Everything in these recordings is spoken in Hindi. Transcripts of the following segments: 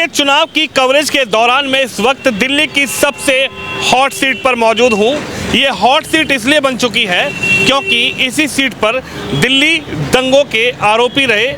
चुनाव की कवरेज के दौरान मैं इस वक्त दिल्ली की सबसे हॉट सीट पर मौजूद हूँ। ये हॉट सीट इसलिए बन चुकी है क्योंकि इसी सीट पर दिल्ली दंगों के आरोपी रहे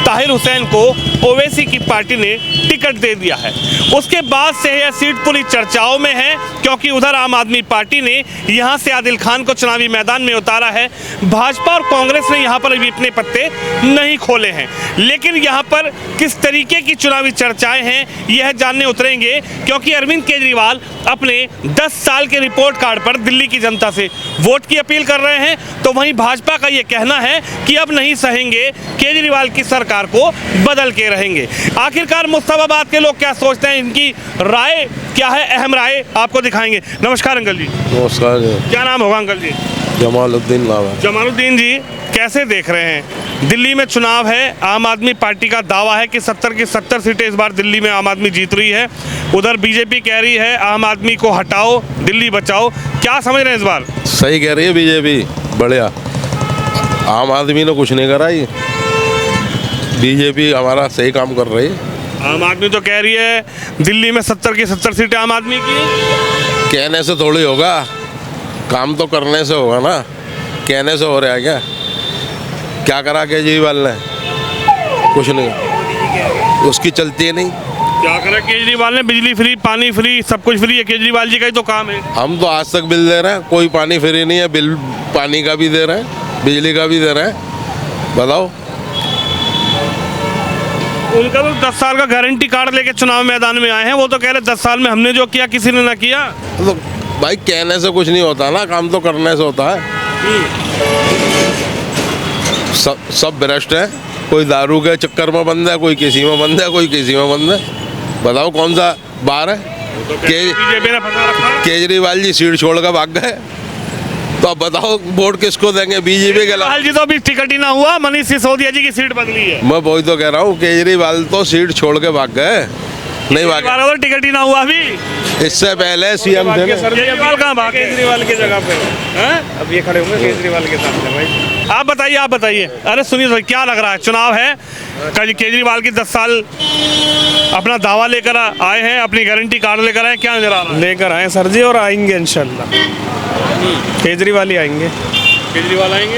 ताहिर हुसैन को ओवैसी की पार्टी ने टिकट दे दिया है। उसके बाद से यह सीट पूरी चर्चाओं में है क्योंकि उधर आम आदमी पार्टी ने यहां से आदिल खान को चुनावी मैदान में उतारा है। भाजपा और कांग्रेस ने यहां पर अभी अपने पत्ते नहीं खोले हैं, लेकिन यहां पर किस तरीके की चुनावी चर्चाएं हैं यह जानने उतरेंगे क्योंकि अरविंद केजरीवाल अपने 10 साल के रिपोर्ट कार्ड पर दिल्ली की जनता से वोट की अपील कर रहे हैं, तो वहीं भाजपा का यह कहना है कि अब नहीं सहेंगे, केजरीवाल की सरकार को बदल के रहेंगे। आखिरकार मुस्तफाबाद के लोग क्या सोचते हैं, इनकी राय क्या है, अहम राय आपको दिखाएंगे। नमस्कार अंकल जी। नमस्कार। क्या नाम होगा अंकल जी? जमालुद्दीन नाम है। जमालुद्दीन जी, कैसे देख रहे हैं, दिल्ली में चुनाव है, आम आदमी पार्टी का दावा है कि 70 की 70 सीटें इस बार दिल्ली में आम आदमी जीत रही है, उधर बीजेपी कह रही है आम आदमी को हटाओ, दिल्ली बचाओ, क्या समझ रहे हैं इस बार? सही कह रही है बीजेपी, बढ़िया। आम आदमी ने कुछ नहीं करा, ये बीजेपी हमारा सही काम कर रही है। आम आदमी तो कह रही है दिल्ली में 70 की 70 सीटें आम आदमी की। कहने से थोड़ी होगा, काम तो करने से होगा ना, कहने से हो रहा है क्या? क्या करा केजरीवाल ने? कुछ नहीं, उसकी चलती है नहीं। क्या करा केजरीवाल ने? बिजली फ्री, पानी फ्री, सब कुछ फ्री है, केजरीवाल जी का ही तो काम है। हम तो आज तक बिल दे रहे हैं, कोई पानी फ्री नहीं है, बिल पानी का भी दे रहे हैं, बिजली का भी दे रहे हैं। बताओ। उनका तो 10 साल का गारंटी कार्ड लेके चुनाव मैदान में आए हैं, वो तो कह रहे 10 साल में हमने जो किया किसी ने ना किया। तो भाई कहने से कुछ नहीं होता ना, काम तो करने से होता है। सब भ्रष्ट है, कोई दारू के चक्कर में बंद है, कोई किसी में बंद है, कोई किसी में बंद है। बताओ कौन सा बार है? बीजेपी ने फंसा रखा है। केजरीवाल जी सीट छोड़ कर भाग गए, तो अब बताओ वोट किसको देंगे? बीजेपी के लाल जी तो अभी टिकट ही ना हुआ, मनीष सिसोदिया जी की सीट बदली है। मैं वही तो कह रहा हूँ, केजरीवाल तो सीट छोड़ के भाग गए, नहीं भागे तो टिकट ही ना हुआ अभी। इससे पहले सीएम थे। केजरीवाल कहाँ भागे? केजरीवाल की जगह पे अब ये खड़े होंगे केजरीवाल के सामने। भाई आप बताइए। अरे सुनिए तो क्या लग रहा है, चुनाव है, कल केजरीवाल की 10 साल अपना दावा लेकर आए हैं, अपनी गारंटी कार्ड लेकर आए, क्या नजर आ रहा है? लेकर आए सर जी, और आएंगे इंशाल्लाह। केजरीवाल ही आएंगे। केजरीवाल आएंगे?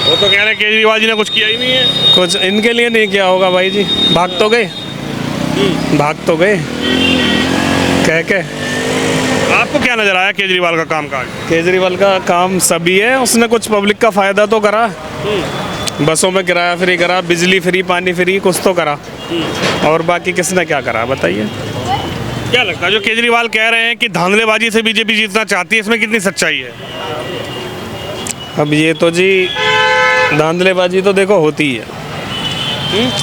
वो तो कह रहे हैं केजरीवाल जी ने कुछ किया ही नहीं है। कुछ इनके लिए नहीं किया होगा भाई जी, भाग तो गए कह के। आपको क्या नजर आया केजरीवाल का काम काज? केजरीवाल का काम सभी है, उसने कुछ पब्लिक का फायदा तो करा, बसों में किराया फ्री करा, बिजली फ्री, पानी फ्री, कुछ तो करा। और बाकी किसने क्या करा बताइए? क्या लगता है जो केजरीवाल कह रहे हैं कि धांधलेबाजी से बीजेपी जीतना चाहती है, इसमें कितनी सच्चाई है? अब ये तो जी धांधलेबाजी तो देखो होती है,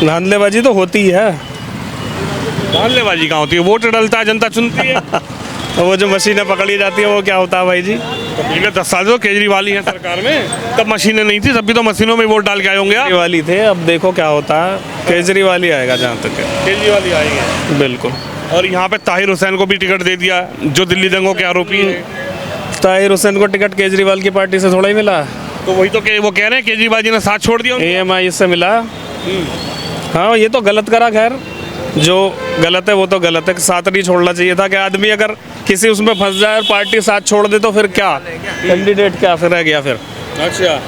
धांधलेबाजी तो होती है। धांधलेबाजी कहाँ होती है? वोट डलता है, जनता चुनती है। वो जो मशीनें पकड़ी जाती है वो क्या होता है भाई जी? तो 10 साल तो केजरीवाल ही है सरकार में, तब मशीनें नहीं थी, तभी तो मशीनों में वोट डाल के आए होंगे। केजरीवाल ही थे, अब देखो क्या होता है। केजरीवाल ही आएगा जहाँ तक है, केजरीवाल ही आएंगे बिल्कुल। और यहाँ पे ताहिर हुसैन को भी टिकट दे दिया, जो दिल्ली दंगों के आरोपी है। ताहिर हुसैन को टिकट केजरीवाल की पार्टी से थोड़ा ही मिला, तो वही तो वो कह रहे हैं केजरीवाल जी ने साथ छोड़ दिया। AMI से मिला। हाँ, ये तो गलत करा, खैर जो गलत है वो तो गलत है, साथ नहीं छोड़ना चाहिए था। कि आदमी अगर किसी उसमें फंस जाए और पार्टी साथ छोड़ दे तो फिर क्या कैंडिडेट क्या फिर रह गया फिर? अच्छा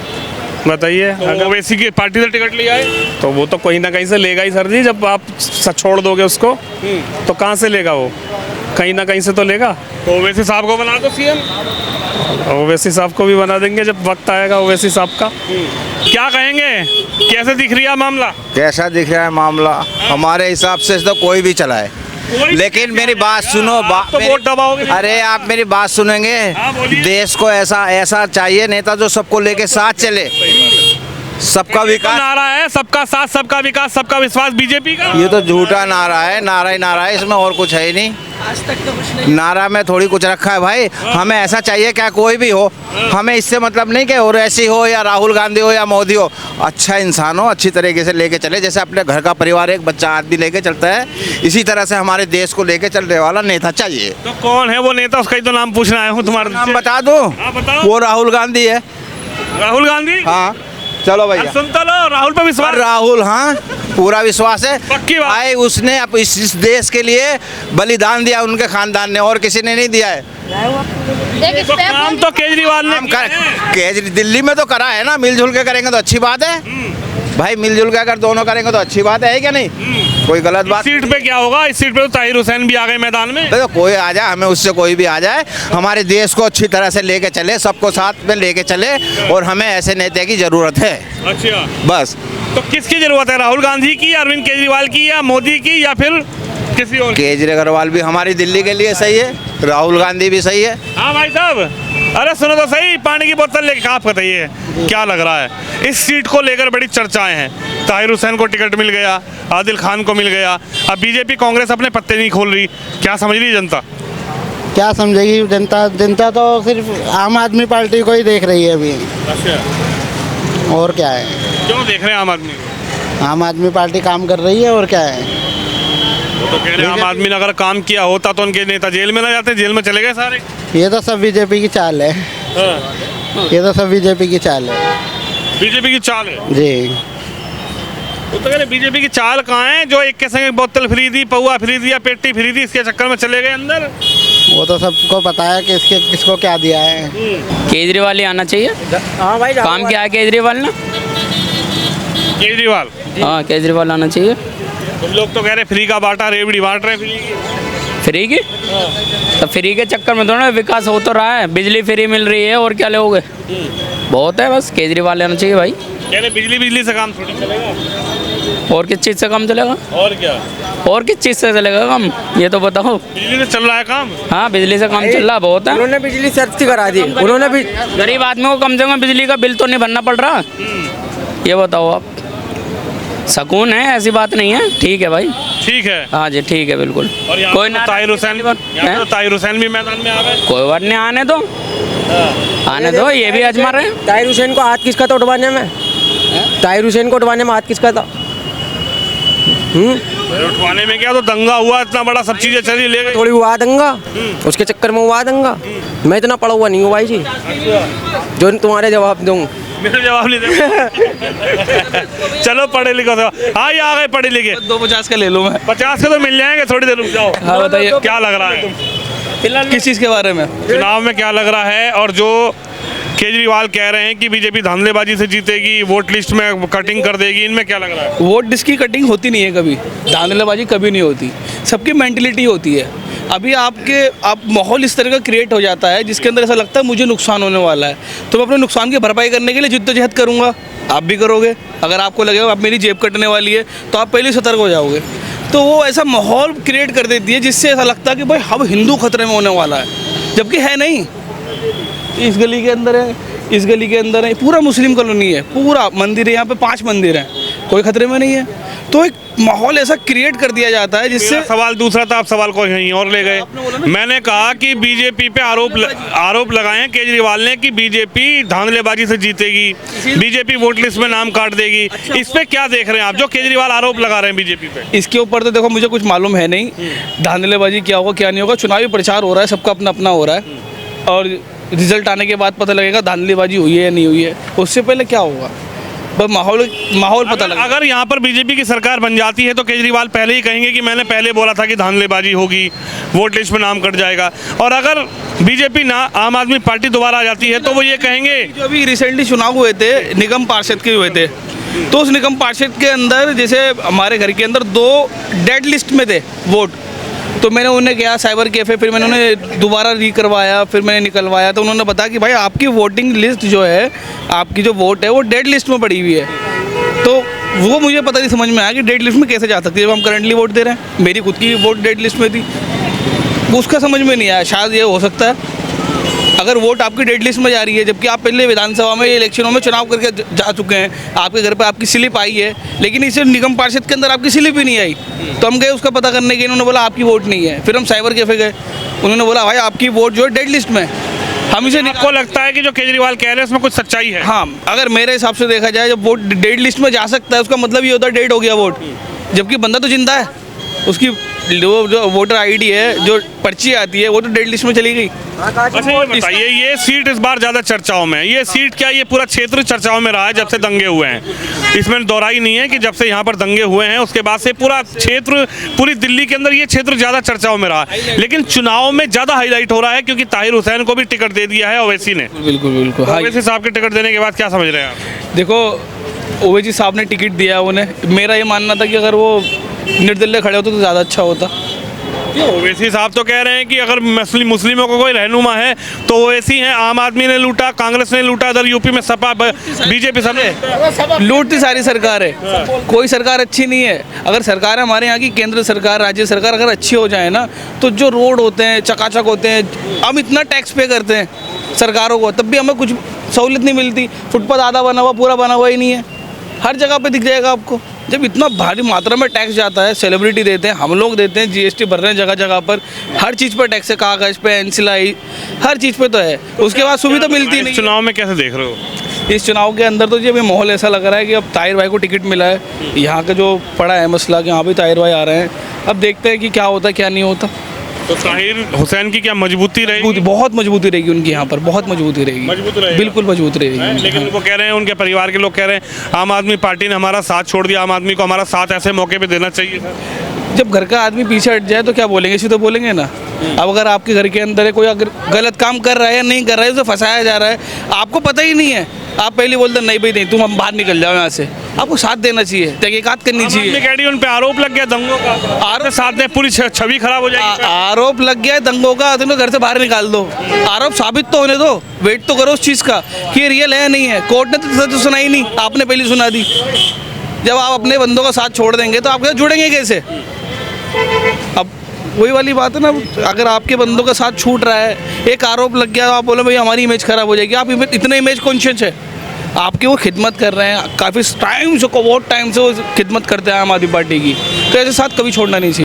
बताइए। तो अगर ओवैसी की पार्टी से टिकट ले आए तो वो तो कहीं ना कहीं से लेगा ही सर जी, जब आप छोड़ दोगे उसको तो कहाँ से लेगा वो? कहीं ना कहीं से तो लेगा। तो ओवैसी साहब को बना दो सीएम। ओवैसी साहब को भी बना देंगे जब वक्त आएगा ओवैसी साहब का। क्या कहेंगे, कैसे दिख रही है मामला? कैसा दिख रहा है मामला? हमारे हिसाब से तो कोई भी चलाए, लेकिन मेरी बात सुनो। तो वोट दबाओगे? अरे आप मेरी बात सुनेंगे? बोलिए। देश को ऐसा चाहिए नेता जो सबको लेके साथ चले, सबका विकास। नारा है सबका साथ, सबका विकास, सबका विश्वास बीजेपी का। ये तो झूठा नारा है, नारा ही नारा है, इसमें और कुछ है ही नहीं। आज तक तो कुछ नहीं, नारा में थोड़ी कुछ रखा है भाई। हमें ऐसा चाहिए, क्या कोई भी हो, हमें इससे मतलब नहीं कि ओवैसी हो या राहुल गांधी हो या मोदी हो, अच्छा इंसान हो, अच्छी तरीके से लेके चले। जैसे अपने घर का परिवार एक बच्चा आदमी लेके चलता है, इसी तरह से हमारे देश को लेके चलने वाला नेता चाहिए। तो कौन है वो नेता? उसका ही तो नाम पूछना आया हूँ तुम्हारा। नाम बता दो। बताओ। वो राहुल गांधी है। राहुल गांधी? हाँ चलो भैया, सुनता लो, राहुल पे विश्वास। राहुल, हाँ पूरा विश्वास है। पक्की बात। भाई उसने इस देश के लिए बलिदान दिया, उनके खानदान ने, और किसी ने नहीं दिया है। तो काम तो केजरीवाल ने किया है। दिल्ली में तो करा है ना, मिलजुल के करेंगे तो अच्छी बात है भाई, मिलजुल के अगर दोनों करेंगे तो अच्छी बात है क्या नहीं? कोई गलत बात। सीट पे क्या होगा? इस सीट पे तो ताहिर हुसैन भी आ गए मैदान में। देखो कोई आ जाए, हमें उससे कोई भी आ जाए, हमारे देश को अच्छी तरह से लेके चले, सबको साथ में लेके चले, और हमें ऐसे नेता की जरूरत है। अच्छा, बस। तो किसकी जरूरत है? राहुल गांधी की, अरविंद केजरीवाल की, या मोदी की, या फिर किसी और? केजरीवाल भी हमारी दिल्ली के लिए सही है, राहुल गांधी भी सही है। हाँ भाई साहब, अरे सुनो तो सही, पानी की बोतल लेके आप बताइए क्या लग रहा है? इस सीट को लेकर बड़ी चर्चाएं हैं। ताहिर हुसैन को टिकट मिल गया, आदिल खान को मिल गया, अब बीजेपी कांग्रेस अपने पत्ते नहीं खोल रही। क्या समझ रही जनता? क्या समझेगी जनता? जनता तो सिर्फ आम आदमी पार्टी को ही देख रही है अभी, अच्छा, और क्या है? क्यों देख रहे हैं आम आदमी को? आम आदमी पार्टी काम कर रही है, और क्या है? वो तो कह रहे हैं आम आदमी ने अगर काम किया होता तो उनके नेता जेल में ना जाते, जेल में चले गए सारे। ये तो सब बीजेपी की चाल है, ये तो सब बीजेपी की चाल है बीजेपी की चाल है जी। वो तो कह रहे बीजेपी की चाल कहाँ है? जो एक के संग एक बोतल फ्री दी, पौवा फ्री दिया, पेटी फ्री दी, इसके चक्कर में चले गए अंदर। वो तो सबको पता है कि किसको क्या दिया है। केजरीवाल ही आना चाहिए। हाँ भाई, काम किया है केजरीवाल ने। केजरीवाल, हाँ केजरीवाल आना चाहिए। तुम लोग तो कह रहे फ्री का बांटा, रेवड़ी बांट रहे फ्री की। फ्री की? तो फ्री के चक्कर में थोड़ा विकास हो तो रहा है, बिजली फ्री मिल रही है, और क्या लोगे? बहुत है, बस केजरीवाल आना चाहिए भाई। कह रहे बिजली से काम थोड़ी चलेगा। और किस चीज़ से काम चलेगा? और क्या? और किस चीज़ से चलेगा काम, ये तो बताओ। बिजली से चल रहा है काम। हाँ बिजली से काम चल रहा बहुत है। उन्होंने बिजली सस्ती करा दी, उन्होंने भी। गरीब आदमी को कम से कम बिजली का बिल तो नहीं भरना पड़ रहा। ये बताओ आप, सुकून है, ऐसी बात नहीं है। ठीक है भाई, ठीक है। हाँ जी ठीक है बिल्कुल। और यहाँ कोई पे ना, ताहिर हुसैन, यहाँ पे ताहिर हुसैन भी मैदान में आ गए। कोई बात नहीं, आने दो, आने दो, ये भी आजमा रहे हैं। ताहिर हुसैन को हाथ किसका था उठवाने में? ताहिर हुसैन को उठवाने में हाथ किसका था? उठवाने में क्या, तो दंगा हुआ इतना बड़ा, सब चीजें चली, ले गए। थोड़ी हुआ दंगा, उसके चक्कर में हुआ दंगा। मैं इतना पढ़ा हुआ नहीं हूँ भाई जी, जो तुम्हारे जवाब दूँ। मेरा जवाब नहीं दे। चलो पढ़े लिखो तो, हाँ ये आ गए पढ़े लिखे। 250 का ले लूँ मैं। 50 के तो मिल जाएंगे, थोड़ी देर रुक जाओ। हाँ बताइए, क्या लग रहा है फिलहाल किस चीज़ के बारे में? चुनाव में क्या लग रहा है? और जो केजरीवाल कह रहे हैं कि बीजेपी धांधलेबाजी से जीतेगी, वोट लिस्ट में कटिंग कर देगी, इनमें क्या लग रहा है? वोट लिस्ट की कटिंग होती नहीं है कभी, धांधलेबाजी कभी नहीं होती, सबकी मेंटलिटी होती है। अभी आप माहौल इस तरह का क्रिएट हो जाता है जिसके अंदर ऐसा लगता है मुझे नुकसान होने वाला है, तो मैं अपने नुकसान की भरपाई करने के लिए जिद्दोजहद करूँगा। आप भी करोगे, अगर आपको लगेगा अब मेरी जेब कटने वाली है तो आप पहले सतर्क हो जाओगे। तो वो ऐसा माहौल क्रिएट कर देती है जिससे ऐसा लगता है कि भाई अब हिंदू खतरे में होने वाला है, जबकि है नहीं। इस गली के अंदर है, इस गली के अंदर है, पूरा मुस्लिम कॉलोनी है, पूरा मंदिर है, यहाँ पे 5 मंदिर हैं, कोई खतरे में नहीं है। तो एक माहौल ऐसा क्रिएट कर दिया जाता है जिससे। सवाल दूसरा था, आप सवाल को यहीं और ले गए। मैंने कहा कि बीजेपी पे आरोप लगाए हैं केजरीवाल ने कि बीजेपी धांधलेबाजी से जीतेगी, बीजेपी वोट लिस्ट में नाम काट देगी। इस पे क्या देख रहे हैं आप, जो केजरीवाल आरोप लगा रहे हैं बीजेपी पे? इसके ऊपर तो देखो मुझे कुछ मालूम है नहीं, धांधलेबाजी क्या होगा क्या नहीं होगा। चुनावी प्रचार हो रहा है, सबका अपना अपना हो रहा है, और रिजल्ट आने के बाद पता लगेगा धांधलेबाजी हुई है या नहीं हुई है। उससे पहले क्या होगा, बस माहौल पता लगा। अगर यहाँ पर बीजेपी की सरकार बन जाती है तो केजरीवाल पहले ही कहेंगे कि मैंने पहले बोला था कि धांधलेबाजी होगी, वोट लिस्ट में नाम कट जाएगा। और अगर बीजेपी ना आम आदमी पार्टी दोबारा आ जाती है तो वो ये कहेंगे। जो अभी रिसेंटली चुनाव हुए थे निगम पार्षद के हुए थे, तो उस निगम पार्षद के अंदर जैसे हमारे घर के अंदर 2 डेड लिस्ट में थे वोट, तो मैंने उन्हें किया साइबर कैफ़े, फिर मैंने उन्हें दोबारा रिकरवाया, फिर मैंने निकलवाया, तो उन्होंने बताया कि भाई आपकी वोटिंग लिस्ट जो है, आपकी जो वोट है वो डेड लिस्ट में पड़ी हुई है। तो वो मुझे पता नहीं समझ में आया कि डेड लिस्ट में कैसे जा सकती है, जब हम करंटली वोट दे रहे हैं। मेरी खुद की वोट डेड लिस्ट में थी, उसका समझ में नहीं आया। शायद ये हो सकता है अगर वोट आपकी डेड लिस्ट में जा रही है, जबकि आप पहले विधानसभा में इलेक्शनों में चुनाव करके जा चुके हैं, आपके घर पे आपकी स्लिप आई है, लेकिन इसे निगम पार्षद के अंदर आपकी स्लिप ही नहीं आई। तो हम गए उसका पता करने के, इन्होंने बोला आपकी वोट नहीं है। फिर हम साइबर कैफे गए, उन्होंने बोला भाई आपकी वोट जो है डेड लिस्ट में। हम इसे आपको लगता है कि जो केजरीवाल कह रहे हैं उसमें कुछ सच्चाई है? हाँ, अगर मेरे हिसाब से देखा जाए, जब वोट डेड लिस्ट में जा सकता है उसका मतलब ये होता है डेड हो गया वोट, जबकि बंदा तो जिंदा है, उसकी जो वोटर आईडी है, जो पर्ची आती है, वो तो डेड लिस्ट में चली गई। अच्छा ये बताइए, ये सीट इस बार ज़्यादा चर्चाओं में है। ये सीट क्या, ये पूरा क्षेत्र चर्चाओं में रहा है जब से दंगे हुए हैं। इसमें दोहराई नहीं है कि जब से यहाँ पर दंगे हुए हैं उसके बाद से पूरा क्षेत्र, पूरी दिल्ली के अंदर ये क्षेत्र ज़्यादा चर्चाओं में रहा है। लेकिन चुनाव में ज़्यादा हाईलाइट हो रहा है क्योंकि ताहिर हुसैन को भी टिकट दे दिया है ओवैसी ने। बिल्कुल बिल्कुल। हाँ, ओवैसी साहब के टिकट देने के बाद क्या समझ रहे हैं आप? देखो ओवैसी साहब ने टिकट दिया उन्हें, मेरा ये मानना था कि अगर वो निर्दलीय खड़े होते तो ज़्यादा अच्छा होता। ओवैसी साहब तो कह रहे हैं कि अगर मुस्लिमों को कोई रहनुमा है तो ओवैसी हैं। आम आदमी ने लूटा, कांग्रेस ने लूटा, इधर यूपी में सपा बीजेपी सब लूटती सारी सरकार है, कोई सरकार अच्छी नहीं है। अगर सरकार हमारे यहाँ की केंद्र सरकार, राज्य सरकार अगर अच्छी हो जाए ना, तो जो रोड होते हैं चकाचक होते हैं, हम इतना टैक्स पे करते हैं सरकारों को, तब भी हमें कुछ सहूलियत नहीं मिलती। फुटपाथ आधा बना हुआ, पूरा बना हुआ ही नहीं है। हर जगह पे दिख जाएगा आपको। जब इतना भारी मात्रा में टैक्स जाता है, सेलिब्रिटी देते हैं, हम लोग देते हैं, जीएसटी भर रहे हैं जगह जगह पर, हर चीज़ पर टैक्स है, कागज़ पे, एनसिलाई, हर चीज़ पे तो है। उसके बाद सुविधा मिलती नहीं। चुनाव में कैसे देख रहे हो? इस चुनाव के अंदर तो जी अभी माहौल ऐसा लग रहा है कि अब ताहिर भाई को टिकट मिला है। यहाँ का जो पड़ा है मसला कि यहाँ भी ताहिर भाई आ रहे हैं, अब देखते हैं कि क्या होता है क्या नहीं होता। तो ताहिर हुसैन की क्या मजबूती रहेगी? बहुत मजबूती रहेगी उनकी, यहाँ पर बहुत मजबूती रहेगी, मजबूत रहेगा। बिल्कुल मजबूत रहेगी। लेकिन वो कह रहे हैं, उनके परिवार के लोग कह रहे हैं आम आदमी पार्टी ने हमारा साथ छोड़ दिया, आम आदमी को हमारा साथ ऐसे मौके पे देना चाहिए था। जब घर का आदमी पीछे हट जाए तो क्या बोलेंगे, इसी तो बोलेंगे ना। अब अगर आपके घर के अंदर है कोई, अगर गलत काम कर रहा है या नहीं कर रहा है, उसे फंसाया जा रहा है, आपको पता ही नहीं है, आप पहले बोलते नहीं भाई नहीं, तुम हम बाहर निकल जाओ यहाँ से, आपको साथ देना चाहिए, तहकीकात करनी चाहिए। उन पे आरोप लग गया दंगों का, आरोप साथ में पूरी छवि खराब हो जाएगी। आरोप लग गया है दंगों का, तुम घर से बाहर निकाल दो, आरोप साबित तो होने दो, वेट तो करो उस चीज़ का कि ये रियल है या नहीं है। कोर्ट ने तो सच सुनाई नहीं, आपने पहले सुना दी। जब आप अपने बंदों का साथ छोड़ देंगे तो आपके साथ जुड़ेंगे कैसे? अब वही वाली बात है ना, अगर आपके बंदों का साथ छूट रहा है, एक आरोप लग गया, आप बोले भाई हमारी इमेज खराब हो जाएगी। आप इतने इमेज कॉन्शियस है, आपकी वो खिदमत कर रहे हैं, काफ़ी टाइम से, बहुत टाइम से वो खिदमत करते हैं आम आदमी पार्टी की, तो ऐसे साथ कभी छोड़ना नहीं चाहिए।